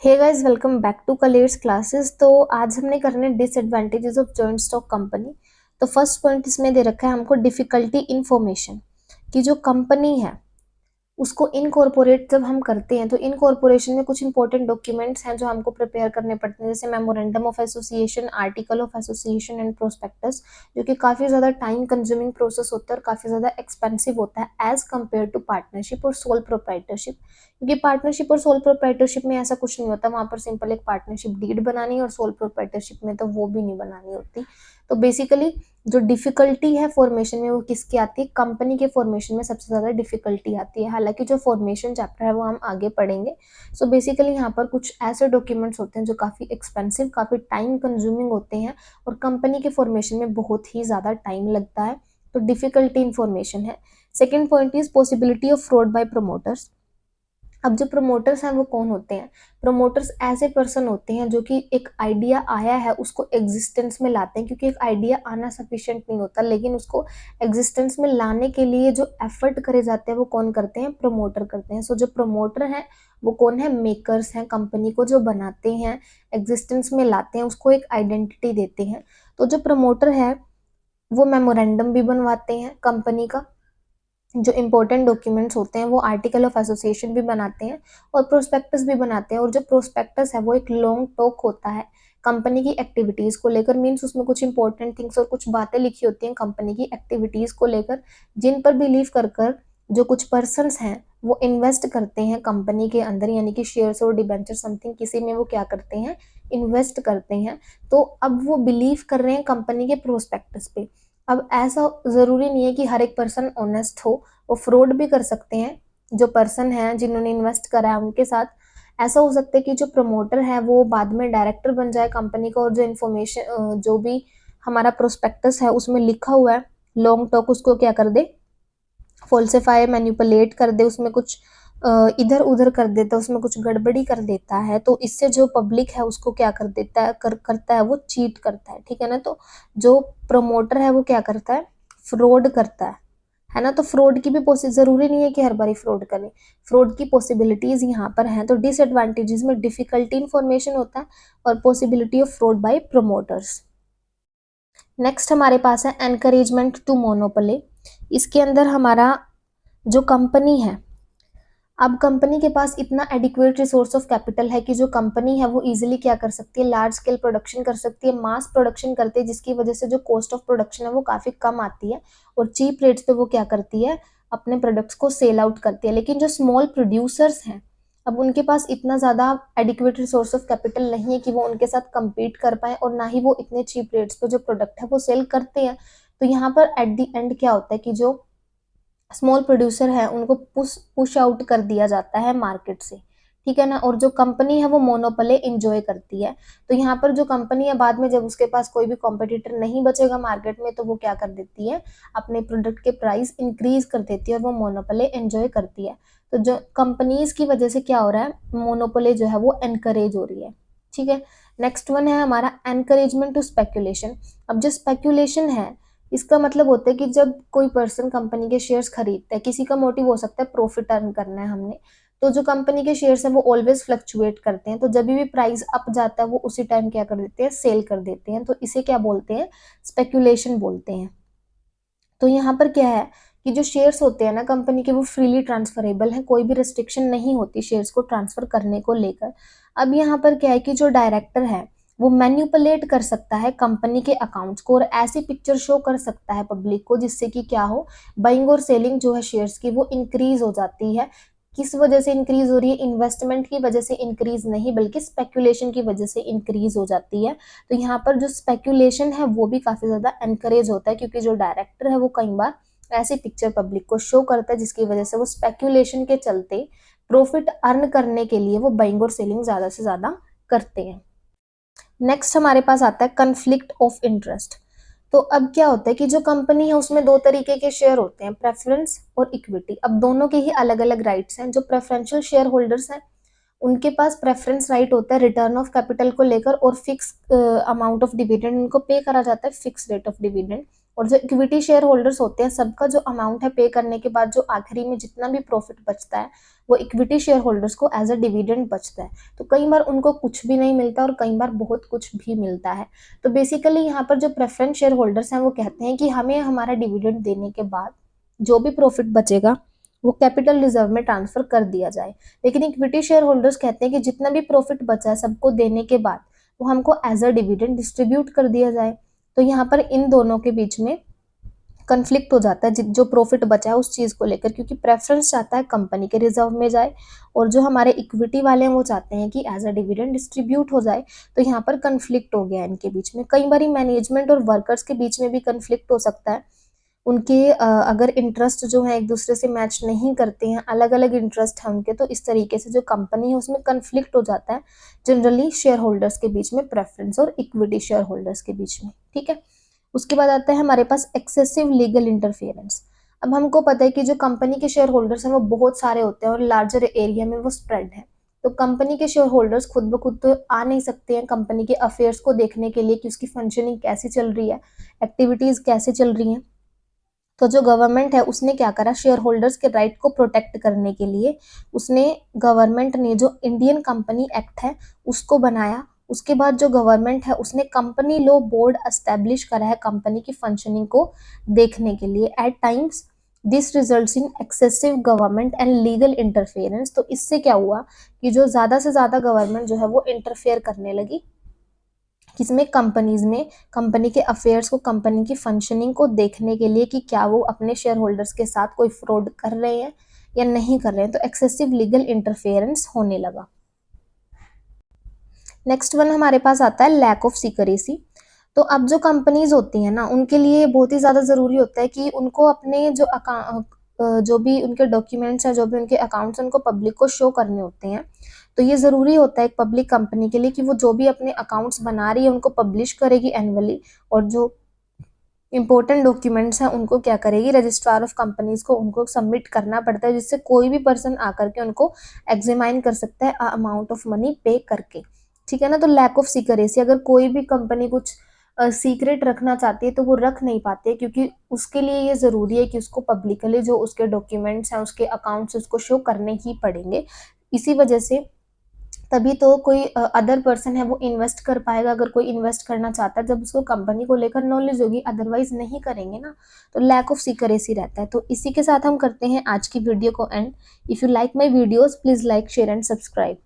Hey guys, welcome back to कलेर्स classes. तो आज हमने करने disadvantages of joint stock company. तो फर्स्ट पॉइंट इसमें दे रखा है हमको डिफिकल्टी इन्फॉर्मेशन, कि जो कंपनी है उसको इनकॉर्पोरेट जब हम करते हैं तो इनकॉर्पोरेशन में कुछ इंपॉर्टेंट डॉक्यूमेंट्स हैं जो हमको प्रिपेयर करने पड़ते हैं, जैसे memorandum of association, article of association and prospectus, जो कि काफ़ी ज़्यादा टाइम कंज्यूमिंग प्रोसेस होता है और काफ़ी ज़्यादा एक्सपेंसिव होता है एज कम्पेयर टू पार्टनरशिप और सोल प्रोप्राइटरशिप। क्योंकि पार्टनरशिप और सोल प्रोप्राइटरशिप में ऐसा कुछ नहीं होता, वहाँ पर सिंपल एक पार्टनरशिप डीड बनानी है और सोल प्रोप्राइटरशिप में तो वो भी नहीं बनानी होती। तो बेसिकली जो डिफिकल्टी है फॉर्मेशन में वो किसकी आती है? कंपनी के फॉर्मेशन में सबसे ज़्यादा डिफिकल्टी आती है। हालांकि जो फॉर्मेशन चैप्टर है वो हम आगे पढ़ेंगे। सो बेसिकली यहाँ पर कुछ ऐसे डॉक्यूमेंट्स होते हैं जो काफ़ी एक्सपेंसिव, काफ़ी टाइम कंज्यूमिंग होते हैं और कंपनी के फॉर्मेशन में बहुत ही ज़्यादा टाइम लगता है। तो डिफिकल्टी इन्फॉर्मेशन है। Second point is possibility of fraud bye promoters. अब जो प्रमोटर्स हैं वो कौन होते हैं? प्रमोटर्स ऐसे पर्सन होते हैं जो कि एक आइडिया आया है उसको एग्जिस्टेंस में लाते हैं, क्योंकि एक आइडिया आना सफिशिएंट नहीं होता, लेकिन उसको एग्जिस्टेंस में लाने के लिए जो एफर्ट करे जाते हैं वो कौन करते हैं? प्रमोटर करते हैं। सो जो प्रमोटर हैं वो कौन है? मेकर्स हैं, कंपनी को जो बनाते हैं, एग्जिस्टेंस में लाते हैं, उसको एक आइडेंटिटी देते हैं। तो जो प्रमोटर है वो मेमोरेंडम भी बनवाते हैं कंपनी का, जो इंपॉर्टेंट डॉक्यूमेंट्स होते हैं वो आर्टिकल ऑफ एसोसिएशन भी बनाते हैं और प्रोस्पेक्टस भी बनाते हैं। और जो प्रोस्पेक्टस है वो एक लॉन्ग टॉक होता है कंपनी की एक्टिविटीज को लेकर, मीन्स उसमें कुछ इंपॉर्टेंट थिंग्स और कुछ बातें लिखी होती हैं कंपनी की एक्टिविटीज को लेकर, जिन पर बिलीव कर कर जो कुछ पर्सन्स हैं वो इन्वेस्ट करते हैं कंपनी के अंदर, यानी कि शेयर्स और डिबेंचर समथिंग किसी में वो क्या करते हैं? इन्वेस्ट करते हैं। तो अब वो बिलीव कर रहे हैं कंपनी के प्रोस्पेक्टस पे। अब ऐसा ज़रूरी नहीं है कि हर एक पर्सन ऑनेस्ट हो, वो फ्रॉड भी कर सकते हैं। जो पर्सन हैं जिन्होंने इन्वेस्ट करा है उनके साथ ऐसा हो सकता है कि जो प्रमोटर है वो बाद में डायरेक्टर बन जाए कंपनी का, और जो इन्फॉर्मेशन जो भी हमारा प्रोस्पेक्टस है उसमें लिखा हुआ है लॉन्ग टॉक, उसको क्या कर दे? फॉल्सिफाई, मैनिपुलेट कर दे, उसमें कुछ इधर उधर कर देता है, उसमें कुछ गड़बड़ी कर देता है। तो इससे जो पब्लिक है उसको क्या कर देता है? करता है, वो चीट करता है। ठीक है ना? तो जो प्रमोटर है वो क्या करता है? फ्रॉड करता है ना? तो फ्रॉड की भी जरूरी नहीं है कि हर बारी फ्रॉड करें, फ्रॉड की पॉसिबिलिटीज यहाँ पर हैं। तो डिसएडवांटेजेस में डिफिकल्टी इन्फॉर्मेशन होता है और possibility of fraud bye promoters. Next हमारे पास है एनकरेजमेंट टू मोनोपोली। इसके अंदर हमारा जो कंपनी है, अब कंपनी के पास इतना एडिक्वेट रिसोर्स ऑफ कैपिटल है कि जो कंपनी है वो इजीली क्या कर सकती है? लार्ज स्केल प्रोडक्शन कर सकती है, मास प्रोडक्शन करती है, जिसकी वजह से जो कॉस्ट ऑफ प्रोडक्शन है वो काफ़ी कम आती है और चीप रेट्स पे वो क्या करती है? अपने प्रोडक्ट्स को सेल आउट करती है। लेकिन जो स्मॉल प्रोड्यूसर्स हैं, अब उनके पास इतना ज़्यादा एडिक्वेट रिसोर्स ऑफ कैपिटल नहीं है कि वो उनके साथ compete कर पाए, और ना ही वो इतने चीप रेट्स पे जो प्रोडक्ट है वो सेल करते हैं। तो यहाँ पर एट दी एंड क्या होता है कि जो स्मॉल प्रोड्यूसर है उनको पुश आउट कर दिया जाता है मार्केट से। ठीक है ना? और जो कंपनी है वो मोनोपोली इंजॉय करती है। तो यहाँ पर जो कंपनी है बाद में जब उसके पास कोई भी कॉम्पिटिटर नहीं बचेगा मार्केट में, तो वो क्या कर देती है? अपने प्रोडक्ट के प्राइस इंक्रीज कर देती है और वो मोनोपोली एंजॉय करती है। तो जो कंपनीज की वजह से क्या हो रहा है? मोनोपोली जो है वो एनकरेज हो रही है। ठीक है। नेक्स्ट वन है हमारा एनकरेजमेंट टू स्पेक्यूलेशन। अब जो स्पेक्यूलेशन है इसका मतलब होता है कि जब कोई पर्सन कंपनी के शेयर्स खरीदता है, किसी का मोटिव हो सकता है प्रॉफिट अर्न करना है हमने, तो जो कंपनी के शेयर्स है वो ऑलवेज फ्लक्चुएट करते हैं। तो जब भी प्राइस अप जाता है वो उसी टाइम क्या कर देते हैं? सेल कर देते हैं। तो इसे क्या बोलते हैं? स्पेक्यूलेशन बोलते हैं। तो यहाँ पर क्या है कि जो शेयर्स होते हैं ना कंपनी के वो फ्रीली ट्रांसफरेबल हैं, कोई भी रिस्ट्रिक्शन नहीं होती शेयर्स को ट्रांसफर करने को लेकर। अब यहाँ पर क्या है कि जो डायरेक्टर है वो मैन्युपुलेट कर सकता है कंपनी के अकाउंट्स को और ऐसी पिक्चर शो कर सकता है पब्लिक को जिससे कि क्या हो? बाइंग और सेलिंग जो है शेयर्स की वो इंक्रीज हो जाती है। किस वजह से इंक्रीज हो रही है? इन्वेस्टमेंट की वजह से इंक्रीज नहीं, बल्कि स्पेक्यूलेशन की वजह से इंक्रीज हो जाती है। तो यहाँ पर जो स्पेक्यूलेशन है वो भी काफी ज्यादा एनकरेज होता है, क्योंकि जो डायरेक्टर है वो कई बार ऐसी पिक्चर पब्लिक को शो करता है जिसकी वजह से वो स्पेक्यूलेशन के चलते प्रॉफिट अर्न करने के लिए वो बाइंग और सेलिंग ज्यादा से ज्यादा करते हैं। नेक्स्ट हमारे पास आता है कन्फ्लिक्ट ऑफ इंटरेस्ट। तो अब क्या होता है कि जो कंपनी है उसमें दो तरीके के शेयर होते हैं, प्रेफरेंस और इक्विटी। अब दोनों के ही अलग अलग राइट्स हैं। जो प्रेफरेंशियल शेयर होल्डर्स हैं उनके पास प्रेफरेंस राइट होता है रिटर्न ऑफ कैपिटल को लेकर, और फिक्स अमाउंट ऑफ डिविडेंड उनको पे करा जाता है, फिक्स रेट ऑफ डिविडेंड। और जो इक्विटी शेयर होल्डर्स होते हैं सबका जो अमाउंट है पे करने के बाद जो आखिरी में जितना भी प्रॉफिट बचता है वो इक्विटी शेयर होल्डर्स को एज अ डिविडेंड बचता है। तो कई बार उनको कुछ भी नहीं मिलता और कई बार बहुत कुछ भी मिलता है। तो बेसिकली यहाँ पर जो प्रेफरेंस शेयर होल्डर्स हैं वो कहते हैं कि हमें हमारा डिविडेंड देने के बाद जो भी प्रॉफिट बचेगा वो कैपिटल रिजर्व में ट्रांसफर कर दिया जाए। लेकिन इक्विटी शेयर होल्डर्स कहते हैं कि जितना भी प्रॉफिट बचा है सबको देने के बाद वो हमको एज अ डिविडेंड डिस्ट्रीब्यूट कर दिया जाए। तो यहाँ पर इन दोनों के बीच में कन्फ्लिक्ट हो जाता है जो प्रॉफिट बचा है उस चीज़ को लेकर, क्योंकि प्रेफरेंस चाहता है कंपनी के रिजर्व में जाए और जो हमारे इक्विटी वाले हैं वो चाहते हैं कि एज अ डिविडेंड डिस्ट्रीब्यूट हो जाए। तो यहाँ पर कन्फ्लिक्ट हो गया इनके बीच में। कई बार मैनेजमेंट और वर्कर्स के बीच में भी कन्फ्लिक्ट हो सकता है। उनके अगर इंटरेस्ट जो है एक दूसरे से मैच नहीं करते हैं, अलग अलग इंटरेस्ट है उनके, तो इस तरीके से जो कंपनी है उसमें कन्फ्लिक्ट हो जाता है जनरली शेयर होल्डर्स के बीच में, प्रेफरेंस और इक्विटी शेयर होल्डर्स के बीच में। ठीक है, उसके बाद आता है हमारे पास एक्सेसिव लीगल इंटरफेरेंस। अब हमको पता है कि जो कंपनी के शेयर होल्डर्स हैं वो बहुत सारे होते हैं और लार्जर एरिया में वो स्प्रेड है। तो कंपनी के शेयर होल्डर्स खुद ब खुद तो आ नहीं सकते हैं कंपनी के अफेयर्स को देखने के लिए कि उसकी फंक्शनिंग कैसी चल रही है, एक्टिविटीज कैसे चल रही हैं। तो जो गवर्नमेंट है उसने क्या करा, शेयर होल्डर्स के राइट को प्रोटेक्ट करने के लिए उसने गवर्नमेंट ने जो इंडियन कंपनी एक्ट है उसको बनाया। उसके बाद जो गवर्नमेंट है उसने कंपनी लॉ बोर्ड एस्टेब्लिश करा है कंपनी की फंक्शनिंग को देखने के लिए। At times this results in excessive government and legal interference. तो इससे क्या हुआ कि जो ज्यादा से ज्यादा गवर्नमेंट जो है वो इंटरफेयर करने लगी किसमें, कंपनीज में, कंपनी के अफेयर्स को, कंपनी की फंक्शनिंग को देखने के लिए कि क्या वो अपने शेयर होल्डर्स के साथ कोई फ्रॉड कर रहे हैं या नहीं कर रहे हैं। तो एक्सेसिव लीगल इंटरफेरेंस होने लगा। नेक्स्ट वन हमारे पास आता है लैक ऑफ सीक्रेसी। तो अब जो कंपनीज होती हैं ना उनके लिए बहुत ही ज़्यादा ज़रूरी होता है कि उनको अपने जो भी उनके डॉक्यूमेंट्स हैं, जो भी उनके अकाउंट्स हैं, उनको पब्लिक को शो करने होते हैं। तो ये ज़रूरी होता है एक पब्लिक कंपनी के लिए कि वो जो भी अपने अकाउंट्स बना रही है उनको पब्लिश करेगी एनुअली, और जो इंपॉर्टेंट डॉक्यूमेंट्स हैं उनको क्या करेगी, रजिस्ट्रार ऑफ कंपनीज को उनको सबमिट करना पड़ता है, जिससे कोई भी पर्सन आकर के उनको एग्जामाइन कर सकता है अमाउंट ऑफ मनी पे करके। ठीक है ना। तो लैक ऑफ सीक्रेसी, अगर कोई भी कंपनी कुछ सीक्रेट रखना चाहती है तो वो रख नहीं पाते, क्योंकि उसके लिए ये ज़रूरी है कि उसको पब्लिकली जो उसके डॉक्यूमेंट्स हैं, उसके अकाउंट्स उसको शो करने ही पड़ेंगे। इसी वजह से तभी तो कोई अदर पर्सन है वो इन्वेस्ट कर पाएगा, अगर कोई इन्वेस्ट करना चाहता है जब उसको कंपनी को लेकर नॉलेज होगी, अदरवाइज नहीं करेंगे ना। तो लैक ऑफ सीक्रेसी रहता है। तो इसी के साथ हम करते हैं आज की वीडियो को and. If you like my videos please like share and subscribe.